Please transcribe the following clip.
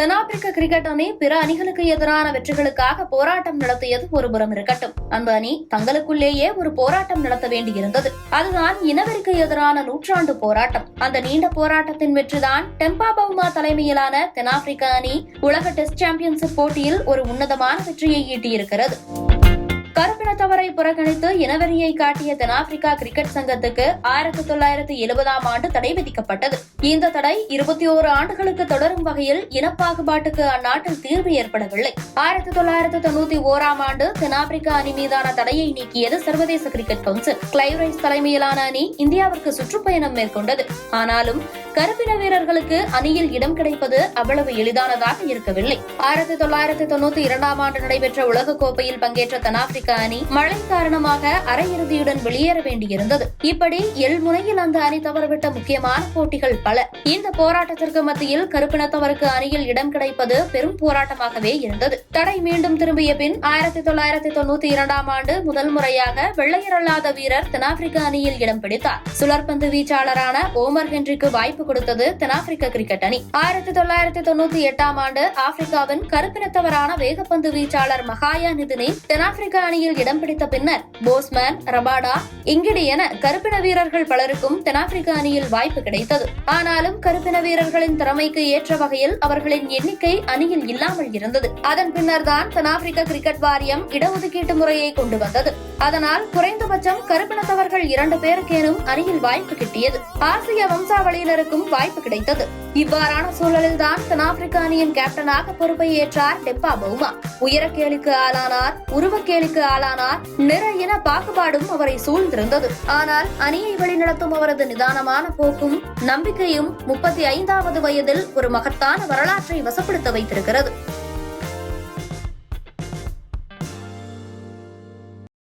தென்னாப்பிரிக்க கிரிக்கெட் அணி பிற அணிகளுக்கு எதிரான வெற்றிகளுக்காக போராட்டம் நடத்தியது ஒருபுறம் இருக்கட்டும், அந்த அணி தங்களுக்குள்ளேயே ஒரு போராட்டம் நடத்த வேண்டியிருந்தது. அதுதான் இனவெறிக்கு எதிரான நூற்றாண்டு போராட்டம். அந்த நீண்ட போராட்டத்தின் வெற்றிதான் டெம்பா பவுமா தலைமையிலான தென்னாப்பிரிக்க அணி உலக டெஸ்ட் சாம்பியன்ஷிப் போட்டியில் ஒரு உன்னதமான வெற்றியை ஈட்டியிருக்கிறது. கருப்பினத்தவரை புறக்கணித்து இனவெறியை காட்டிய தென்னாப்பிரிக்கா கிரிக்கெட் சங்கத்துக்கு 1970ஆம் ஆண்டு தடை விதிக்கப்பட்டது. இந்த தடை 21 ஆண்டுகளுக்கு தொடரும் வகையில் இனப்பாகுபாட்டுக்கு அந்நாட்டில் தீர்வு ஏற்படவில்லை. 1991ஆம் ஆண்டு தென்னாப்பிரிக்கா அணி மீதான தடையை நீக்கியது சர்வதேச கிரிக்கெட் கவுன்சில். கிளைவ் ரைஸ் தலைமையிலான அணி இந்தியாவிற்கு சுற்றுப்பயணம் மேற்கொண்டது. ஆனாலும் கருப்பின வீரர்களுக்கு அணியில் இடம் கிடைப்பது அவ்வளவு எளிதானதாக இருக்கவில்லை. 1992ஆம் ஆண்டு நடைபெற்ற உலகக்கோப்பையில் பங்கேற்ற தென்னாப்பிரிக்க அணி மழை காரணமாக அரையிறுதியுடன் வெளியேற வேண்டியிருந்தது. இப்படி எல்முனையில் அந்த அணி தவறவிட்ட முக்கியமான போட்டிகள் பல. இந்த போராட்டத்திற்கு மத்தியில் கருப்பினத்தவருக்கு அணியில் இடம் கிடைப்பது பெரும் போராட்டமாகவே இருந்தது. தடை மீண்டும் திரும்பிய பின் 1992ஆம் ஆண்டு முதல் முறையாக வெள்ளையரல்லாத வீரர் தென்னாப்பிரிக்க அணியில் இடம் பிடித்தார். சுழற்பந்து வீச்சாளரான ஓமர் ஹென்ரிக்கு வாய்ப்பு கொடுத்தது தென்னாப்பிரிக்க கிரிக்கெட் அணி. 1998ஆம் ஆண்டு ஆப்பிரிக்காவின் கருப்பினத்தவரான வேகப்பந்து வீச்சாளர் மகாயா நிதினி தென்னாப்பிரிக்க அணியில் இடம் பிடித்த பின்னர் போஸ்மேன், ரபாடா, இங்கிடி என கருப்பின வீரர்கள் பலருக்கும் தென்னாப்பிரிக்க அணியில் வாய்ப்பு கிடைத்தது. ஆனாலும் கருப்பின வீரர்களின் திறமைக்கு ஏற்ற வகையில் அவர்களின் எண்ணிக்கை அணியில் இல்லாமல் இருந்தது. அதன் பின்னர் தான் தென்னாப்பிரிக்க கிரிக்கெட் வாரியம் இடஒதுக்கீட்டு முறையை கொண்டு வந்தது. அதனால் குறைந்தபட்சம் கருப்பினத்தவர்கள் 2 பேருக்கேனும் அணியில் வாய்ப்பு கிட்டியது. ஆசிய வம்சாவளியினருக்கும் வாய்ப்பு கிடைத்தது. இவ்வாறான சூழலில் தான் தென்னாப்பிரிக்க அணியின் கேப்டனாக பொறுப்பை ஏற்றார் டெம்பா பவுமா. உயரக்கேலிக்கு ஆளானார், உருவக்கேலிக்கு ஆளானார், நிற இன பாகுபாடும் அவரை சூழ்ந்திருந்தது. ஆனால் அணியை வழிநடத்தும் அவரது நிதானமான போக்கும் நம்பிக்கையும் 35வது வயதில் ஒரு மகத்தான வரலாற்றை வசப்படுத்த வைத்திருக்கிறது.